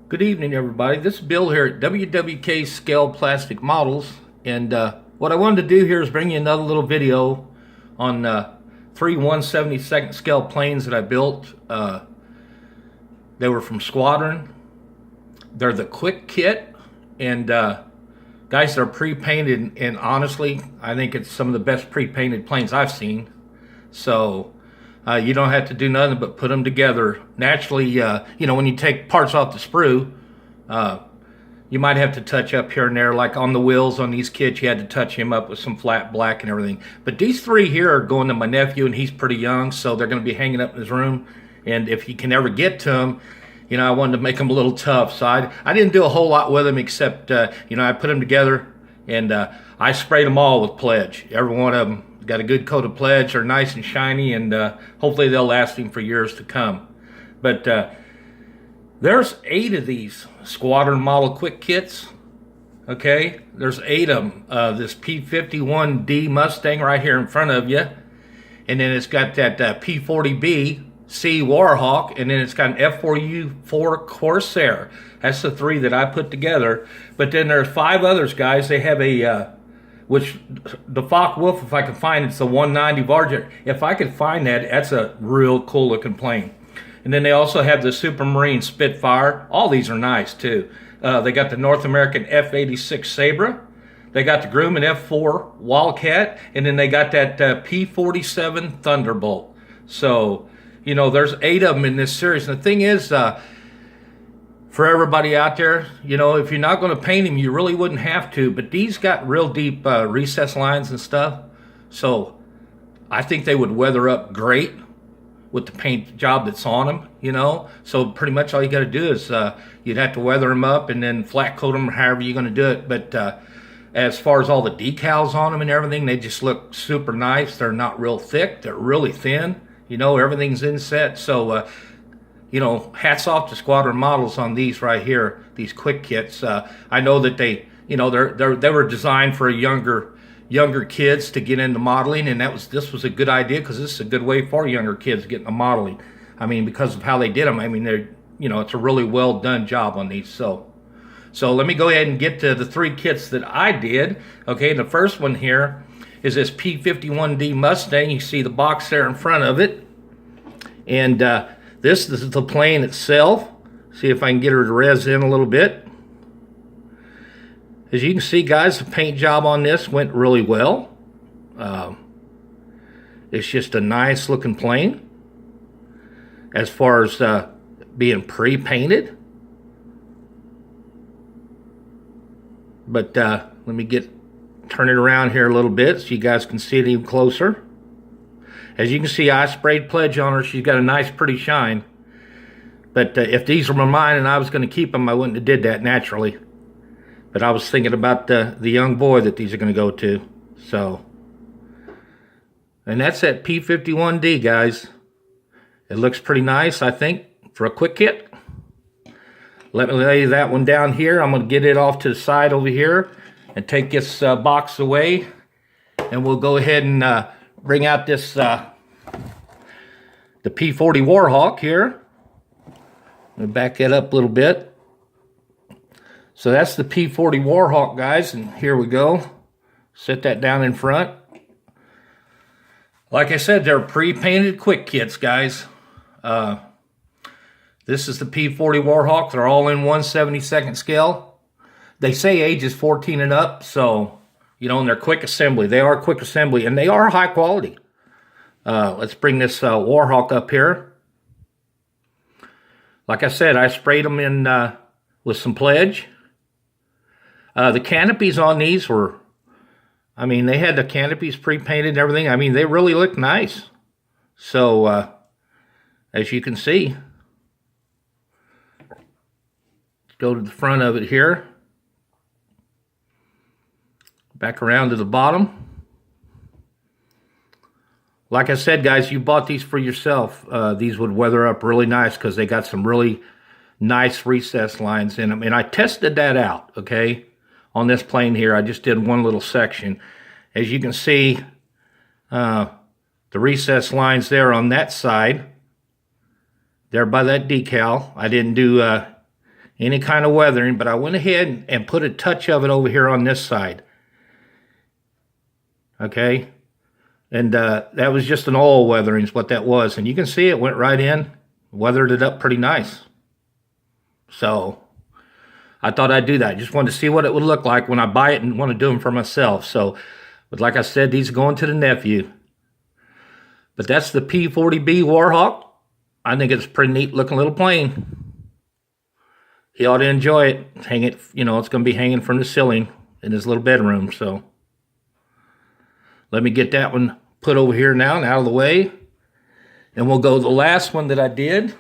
Good evening, everybody. This is Bill here at WWK Scale Plastic Models, and what I wanted to do here is bring you another little video on three 1/72nd scale planes that I built. They were from Squadron. They're the quick kit, and guys, they're pre-painted, and honestly, I think it's some of the best pre-painted planes I've seen. So you don't have to do nothing but put them together. Naturally, you know, when you take parts off the sprue, you might have to touch up here and there, like on the wheels on these kits, you had to touch him up with some flat black and everything. But these three here are going to my nephew, and he's pretty young, so they're going to be hanging up in his room. And if he can ever get to them, you know, I wanted to make them a little tough. So I didn't do a whole lot with them, except, you know, I put them together, and I sprayed them all with Pledge. Every one of them got a good coat of Pledge. They're nice and shiny, and hopefully they'll last him for years to come. But there's 8 of these Squadron model quick kits. Okay, there's 8 of them. This P51D Mustang right here in front of you, and then it's got that P40B C Warhawk, and then it's got an F4U-4 Corsair. That's the 3 that I put together. But then there's 5 others, guys. They have a which the Focke-Wulf, if I can find it's the 190 Varjet. If I could find that, that's a real cool looking plane. And then they also have the Supermarine Spitfire. All these are nice too. They got the North American F86 Sabra. They got the Grumman F4 Wildcat, and then they got that P47 Thunderbolt. So, you know, there's 8 of them in this series. And the thing is, for everybody out there, you know, if you're not going to paint them, you really wouldn't have to. But these got real deep recess lines and stuff. So I think they would weather up great with the paint job that's on them, you know. So pretty much all you got to do is you'd have to weather them up and then flat coat them, or however you're going to do it. But as far as all the decals on them and everything, they just look super nice. They're not real thick. They're really thin. You know, everything's inset. So you know, hats off to Squadron models on these right here, these quick kits. I know that they, you know, they were designed for younger kids to get into modeling, and this was a good idea, because this is a good way for younger kids to get into modeling. I mean, because of how they did them. I mean, they're, you know, it's a really well done job on these. So let me go ahead and get to the 3 kits that I did. Okay, the first one here is this P51D Mustang. You see the box there in front of it, and this is the plane itself. See if I can get her to res in a little bit. As you can see, guys, the paint job on this went really well. It's just a nice looking plane as far as being pre-painted. But let me turn it around here a little bit so you guys can see it even closer. As you can see, I sprayed Pledge on her. She's got a nice, pretty shine. But if these were mine and I was going to keep them, I wouldn't have did that naturally. But I was thinking about the young boy that these are going to go to. So, and that's that P51D, guys. It looks pretty nice, I think, for a quick kit. Let me lay that one down here. I'm going to get it off to the side over here and take this box away. And we'll go ahead and bring out this the P40 Warhawk here. Let me back that up a little bit. So that's the P40 Warhawk, guys, and here we go. Set that down in front. Like I said, they're pre-painted quick kits, guys. This is the P40 Warhawk. They're all in 1/72nd scale. They say age is 14 and up, so, you know, and they're quick assembly. They are quick assembly, and they are high quality. Let's bring this Warhawk up here. Like I said, I sprayed them in with some Pledge. The canopies on these were, I mean, they had the canopies pre-painted and everything. I mean, they really look nice. So, as you can see, let's go to the front of it here. Back around to the bottom. Like I said, guys, you bought these for yourself. These would weather up really nice because they got some really nice recess lines in them. And I tested that out, okay, on this plane here. I just did one little section. As you can see, the recess lines there on that side, there by that decal. I didn't do any kind of weathering, but I went ahead and put a touch of it over here on this side. Okay, and that was just an oil weathering is what that was, and you can see it went right in, weathered it up pretty nice. So I thought I'd do that. I just wanted to see what it would look like when I buy it and want to do them for myself. So, but like I said, these are going to the nephew. But that's the P40B Warhawk. I think it's a pretty neat looking little plane. He ought to enjoy it. Hang it, you know, it's going to be hanging from the ceiling in his little bedroom. So let me get that one put over here now and out of the way. And we'll go to the last one that I did.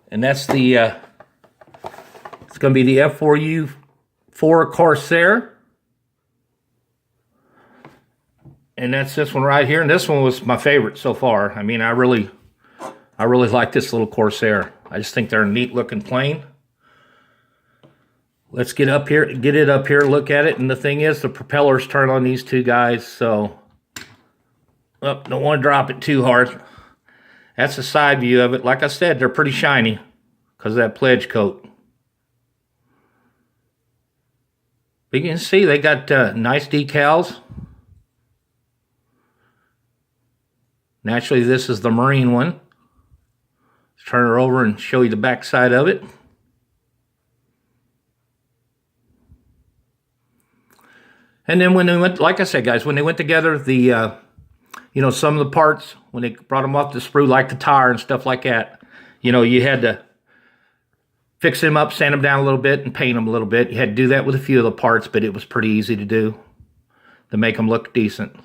And that's the, it's going to be the F4U-4 Corsair. And that's this one right here. And this one was my favorite so far. I mean, I really like this little Corsair. I just think they're a neat looking plane. Let's get up here, get it up here, look at it. And the thing is, the propellers turn on these two guys, so don't want to drop it too hard. That's the side view of it. Like I said, they're pretty shiny because of that pledge coat. But you can see they got nice decals. Naturally, this is the Marine one. Let's turn her over and show you the back side of it. And then when they went, like I said, guys, when they went together, the, you know, some of the parts, when they brought them off the sprue, like the tire and stuff like that, you know, you had to fix them up, sand them down a little bit, and paint them a little bit. You had to do that with a few of the parts, but it was pretty easy to do to make them look decent.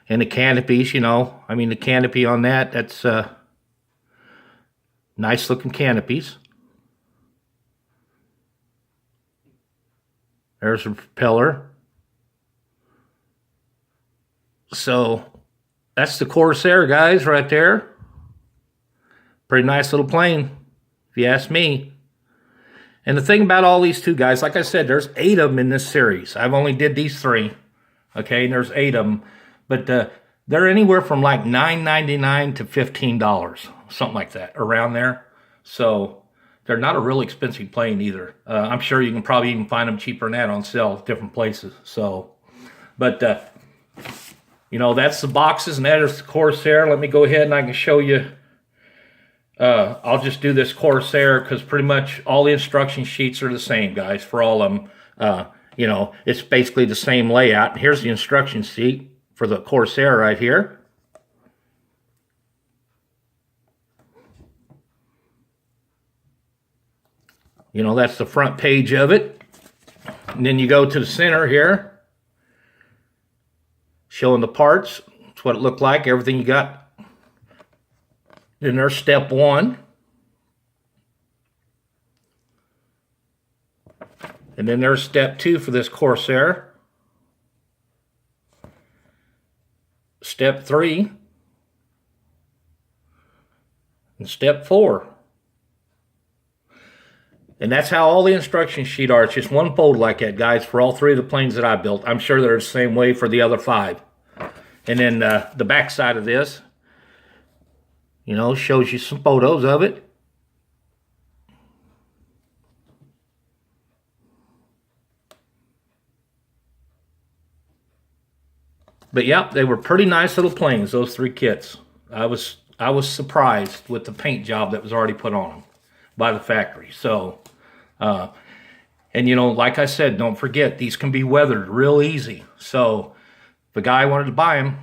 And the canopies, you know, I mean, the canopy on that, that's nice looking canopies. There's a propeller. So that's the Corsair, guys, right there. Pretty nice little plane, if you ask me. And the thing about all these two guys, like I said, there's 8 of them in this series. I've only did these 3. Okay, and there's 8 of them. But they're anywhere from like $9.99 to $15, something like that, around there. So they're not a really expensive plane either. I'm sure you can probably even find them cheaper than that on sale at different places. So, but you know, that's the boxes, and that is the Corsair. Let me go ahead and I can show you. I'll just do this Corsair because pretty much all the instruction sheets are the same, guys, for all of them. You know, it's basically the same layout. Here's the instruction sheet for the Corsair right here. You know, that's the front page of it. And then you go to the center here, showing the parts. That's what it looked like, everything you got. Then there's step 1. And then there's step 2 for this Corsair. Step 3. And step 4. And that's how all the instruction sheet are. It's just one fold like that, guys, for all 3 of the planes that I built. I'm sure they're the same way for the other 5. And then the back side of this, you know, shows you some photos of it. But yeah, they were pretty nice little planes, those 3 kits. I was surprised with the paint job that was already put on them by the factory. So, and you know, like I said, don't forget, these can be weathered real easy. So if a guy wanted to buy them,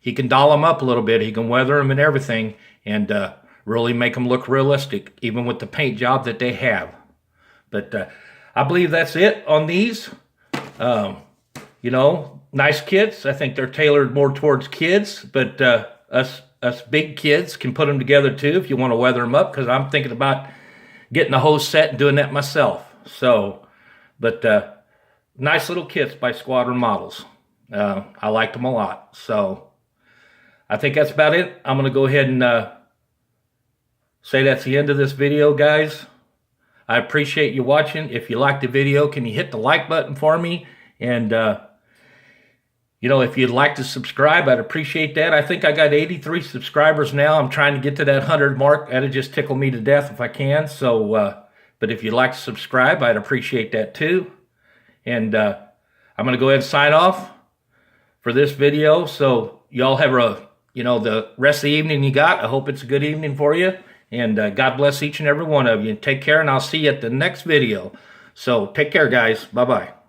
he can doll them up a little bit. He can weather them and everything, and really make them look realistic, even with the paint job that they have. But I believe that's it on these. You know, nice kits. I think they're tailored more towards kids, but us big kids can put them together too if you want to weather them up, because I'm thinking about getting the whole set and doing that myself. So, but nice little kits by Squadron Models. I liked them a lot. So I think that's about it. I'm going to go ahead and say that's the end of this video, guys. I appreciate you watching. If you liked the video, can you hit the like button for me? And You know, if you'd like to subscribe, I'd appreciate that. I think I got 83 subscribers now. I'm trying to get to that 100 mark. That'd just tickle me to death if I can. So, but if you'd like to subscribe, I'd appreciate that too. And I'm going to go ahead and sign off for this video. So y'all have the rest of the evening you got. I hope it's a good evening for you. And God bless each and every one of you. Take care, and I'll see you at the next video. So take care, guys. Bye-bye.